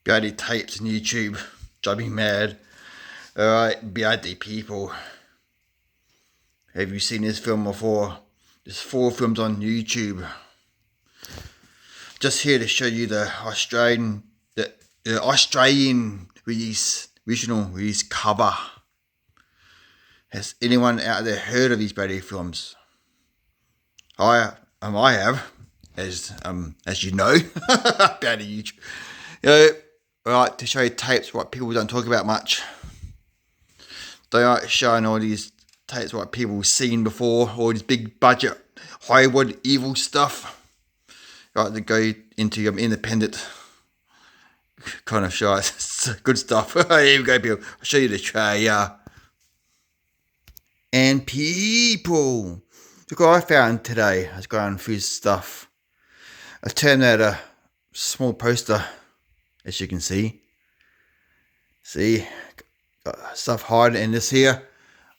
bloody tapes on YouTube. Drive me mad. Alright, bloody people. Have you seen this film before? There's 4 films on YouTube. Just here to show you the Australian original release cover. Has anyone out there heard of these bloody films? I have, as you know, bloody YouTube. Right, to show you tapes what people don't talk about much. They aren't showing all these tapes what people seen before, all this big budget Hollywood evil stuff. Right, to go into independent kind of show. It's good stuff. Here we go, people. I'll show you the trailer. And people, look what I found today. I was going through stuff. I turned out a small poster, as you can see. See, got stuff hiding in this here.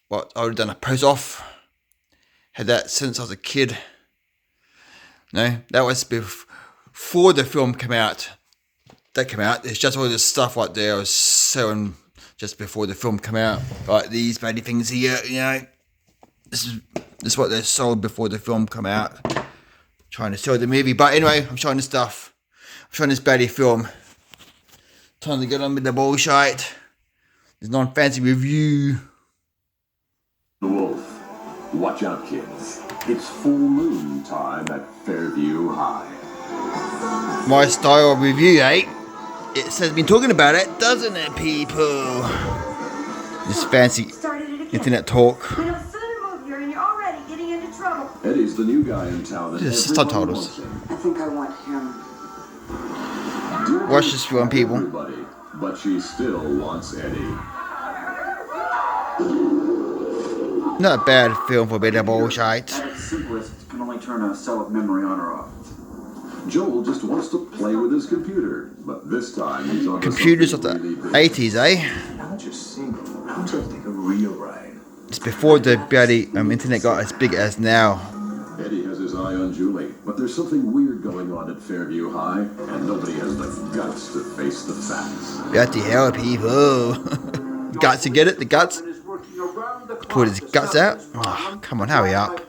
What I would have done a post off. Had that since I was a kid. No, that was before the film came out. That came out. There's just all this stuff right there I was selling just before the film came out. Like these bloody things here, you know. This is what they sold before the film come out. Trying to sell the movie. But anyway, I'm showing this stuff. I'm showing this bloody film. Time to get on with the bullshit. There's non-fancy review. The Wolf. Watch out, kids. It's full moon time at Fairview High. My style of review, eh? It says been talking about it, doesn't it, people? This fancy internet talk. Eddie's the new guy in town. That Just subtitles. I think I want him. Watch this film, people. But she still wants Eddie. Not a bad film for a bit of bullshit. At its simplest, can only turn a cell of memory on or off. Joel just wants to play with his computer, but this time he's on Computers of the 80s, eh? Now that you're single, how would you like to take a real ride? It's before the bloody internet got as big as now. Eddie has his eye on Julie, but there's something weird going on at Fairview High, and nobody has the guts to face the facts. Bloody hell, people. Guts to get it? The guts? Put his guts out? Oh, come on, hurry up.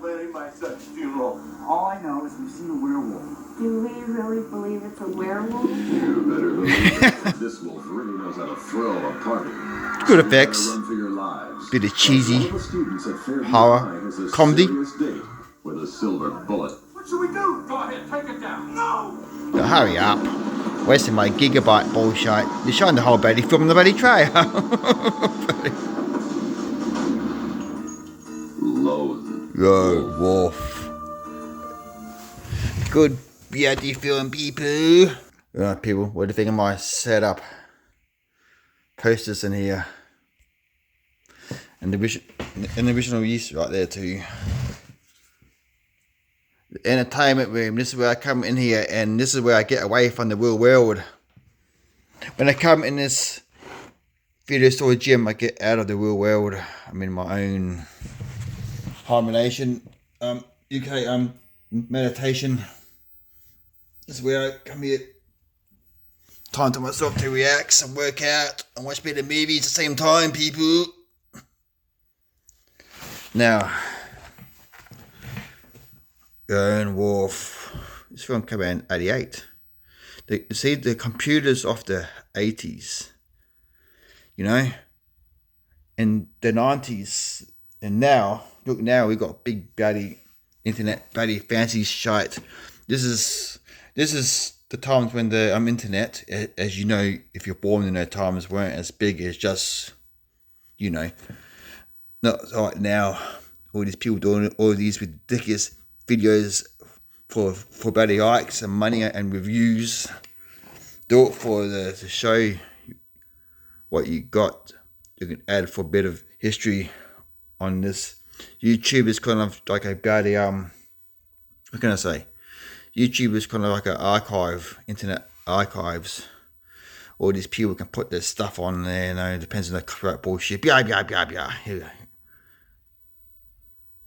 All I know is we've seen a werewolf. Do we really believe it's a werewolf? You better believe it. This wolf really knows how to throw a party. Good effects. Run for your lives. Bit of cheesy One of the students at Fairview horror High has a comedy. serious date with a silver bullet. What should we do? Go ahead, take it down. No! Now, hurry up. Wasting my gigabyte bullshit. You're showing the whole bloody film in the bloody trailer. Loathe. Yo, wolf. Good bloody film, people. Right, people, what do you think of my setup? Posters in here. And the original use right there too. The entertainment room. This is where I come in here, and this is where I get away from the real world. When I come in this video store gym, I get out of the real world. I'm in my own harmonization, UK meditation. This is where I come here. Time to myself to relax and work out and watch better movies at the same time, people. Now, Lone Wolf. This film came out in 88. You see the computers of the 80s, you know, in the 90s, and now, look now, we've got big bloody internet, bloody fancy shite. This is the times when the internet, as you know, if you're born in those times, weren't as big as just, you know, not like now. All these people doing all these ridiculous videos for bloody likes and money and reviews. Do it for to show what you got. You can add for a bit of history on this. YouTube is kind of like a bloody what can I say? YouTube is kind of like an archive, internet archives. All these people can put their stuff on there, you know, it depends on the correct bullshit. Blah, blah, blah, blah.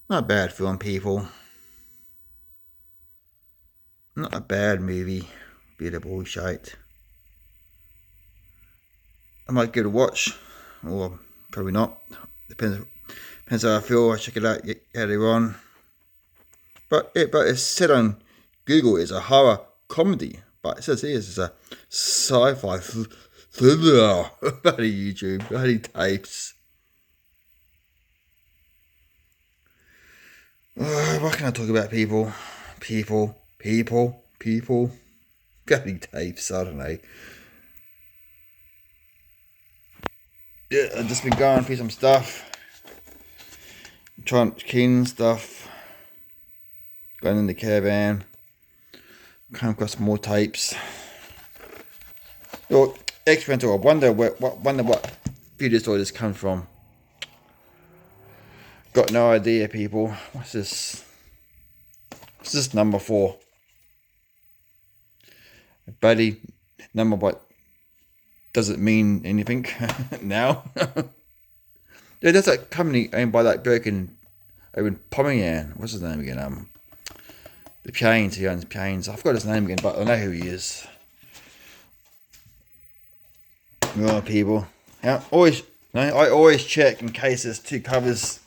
Not a bad film, people. Not a bad movie. Bit of bullshit. I might give it a watch, or probably not. Depends how I feel. I check it out later on. But it's said on Google it's a horror comedy, but it says here it's a sci-fi thriller. Bloody YouTube, bloody tapes. What can I talk about? People. Bloody tapes. I don't know. Yeah, I've just been going through some stuff, trying to clean stuff, going in the caravan, come across more tapes. Or experimental. I wonder what video story this comes from. Got no idea, people. What's this? What's this number for? Buddy, number what? Doesn't mean anything now. Yeah, that's that company owned by that bloke in Pomeranian. What's his name again? The Paynes. He owns Paynes. I forgot his name again, but I know who he is. Right, people. Yeah, I always check in case there's two covers.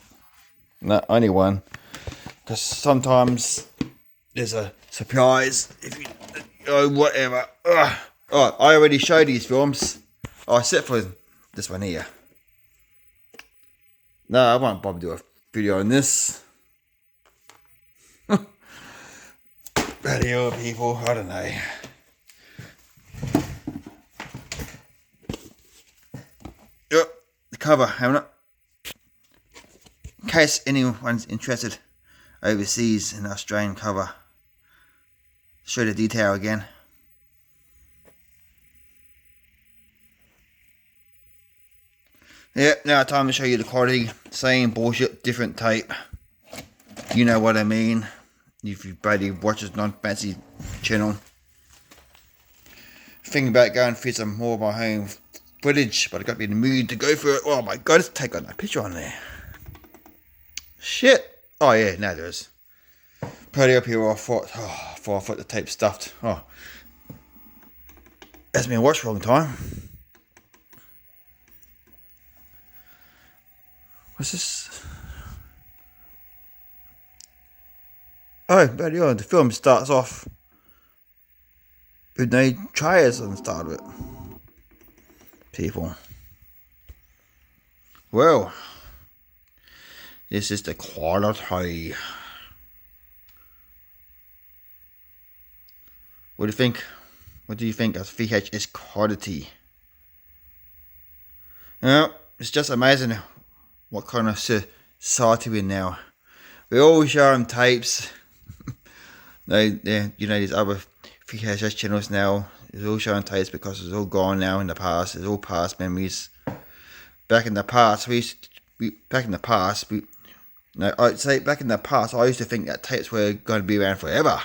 No, only one. Because sometimes there's a surprise. If you, whatever. Ugh. Oh, I already showed these films. Oh, except for this one here. No, I won't bother do a video on this. Bloody hell, people. I don't know. Yep, the cover, haven't it? In case anyone's interested overseas in the Australian cover. Show the detail again. Yeah, now time to show you the quality. Same bullshit, different tape. You know what I mean. If you bloody watch this non-fancy channel. Thinking about going through some more of my home footage, but I got to be in the mood to go for it. Oh my god, let's take on that picture on there. Shit. Oh yeah, now there is. Pretty up here, I thought the tape stuffed. Oh. Hasn't been watched for a long time. What's this? Oh, bloody hell, the film starts off with no trailers on the start of it. People. Well, this is the quality. What do you think? What do you think of VHS quality? Well, it's just amazing what kind of society we're in now. We all showing tapes. These other VHS channels now is all showing tapes because it's all gone now in the past. It's all past memories. Back in the past, I used to think that tapes were going to be around forever,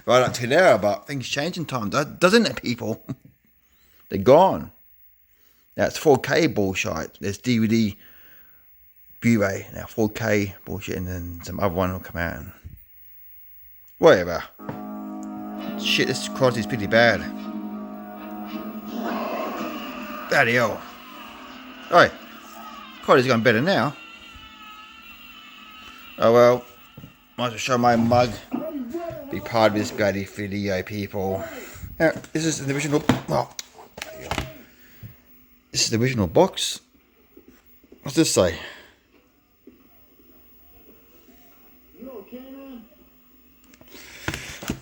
right up to now. But things change in time, doesn't it, people? They're gone. Now it's 4K bullshit. There's DVD, Blu-ray, now 4K bullshit, and then some other one will come out and whatever. Shit, this quality's pretty bad. Bloody hell. Oh, quality's gone better now. Oh well, might as well show my mug. Be part of this bloody video, people. Now, this is the original. Oh, this is the original box. What's this say?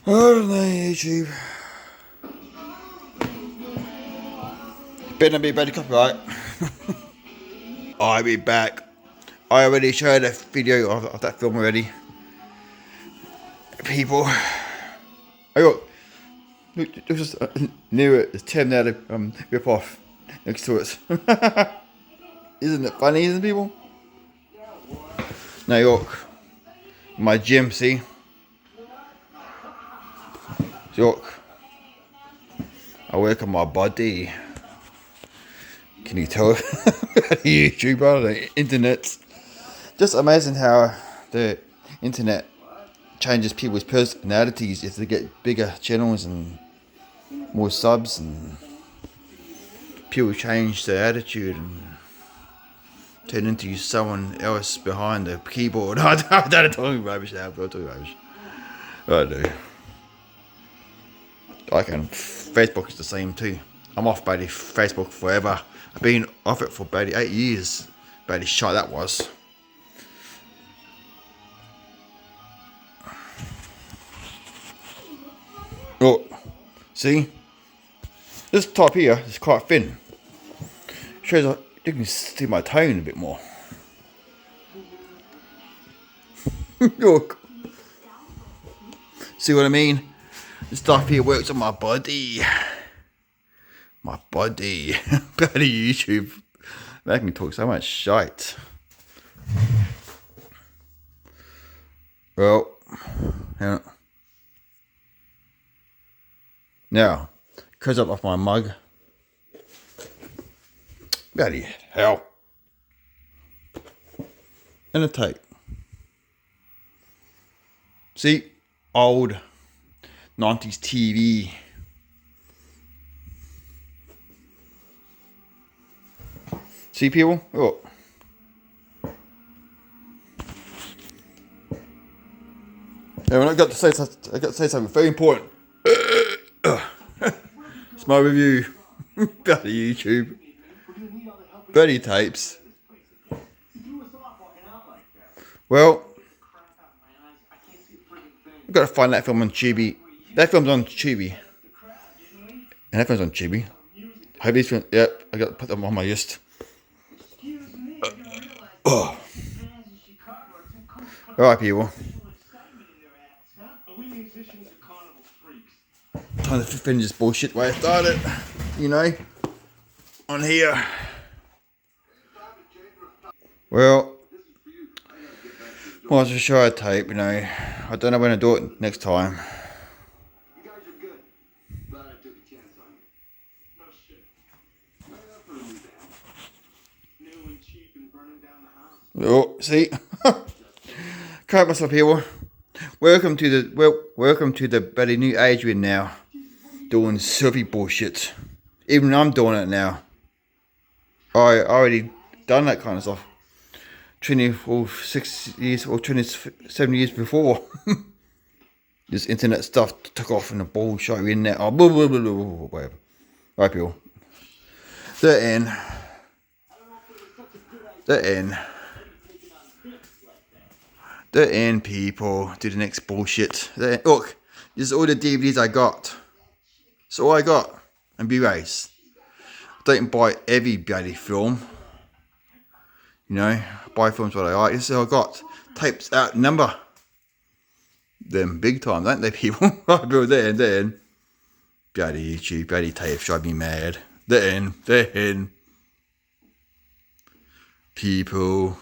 I don't know, YouTube. Better not be bloody copyright. I'll be back. I already showed a video of that film already. People. Oh look, this is near it. It's Terminator rip off next to it. Isn't it funny, isn't it, people? New York. My gym, see? York. I work on my body. Can you tell? YouTube, on the internet. Just amazing how the internet changes people's personalities if they get bigger channels and more subs and people change their attitude and turn into someone else behind the keyboard. I don't talk rubbish now, but I'm talking rubbish. I do. I can. Facebook is the same too. I'm off bloody Facebook forever. I've been off it for bloody 8 years. Bloody shite that was. Oh, see? This top here is quite thin. Shows you can see my tone a bit more. Look. See what I mean? This stuff here works on my body. My body. Bloody YouTube. They can talk so much shite. Well, yeah. Now, close up off my mug. Bloody hell. And a tape. See, old 90s TV. See, people? Oh. Yeah, I got to say something very important. It's my review. Bloody YouTube. Bloody tapes. Well, I've got to find that film on Tubi. That film's on Tubi. And that film's on Tubi. Hope these films, yep, I got to put them on my list. Alright, people. Time to finish this bullshit where I started. You know, on here. Well, was a show tape, you know. I don't know when to do it next time. You guys are good. Glad I took a chance on you. No shit. Right up for me, new and cheap and burning down the house. Oh, see? Can't myself here. Welcome to the bloody new age we're in now. Doing silly bullshit. Even I'm doing it now. I already done that kind of stuff. 26 years or 27 years before. This internet stuff took off in the bullshit in there. Oh, blah, blah, blah, blah, whatever. Right, people. The end. The end. The end, people. Do the next bullshit. Look, this is all the DVDs I got. That's all I got. And Blu-rays. I don't buy every bloody film. You know, I buy films what I like. This is all I got. Tapes out number. Them big time, don't they, people? Right, people, then. Bloody YouTube, bloody tapes drive me mad. Then. People.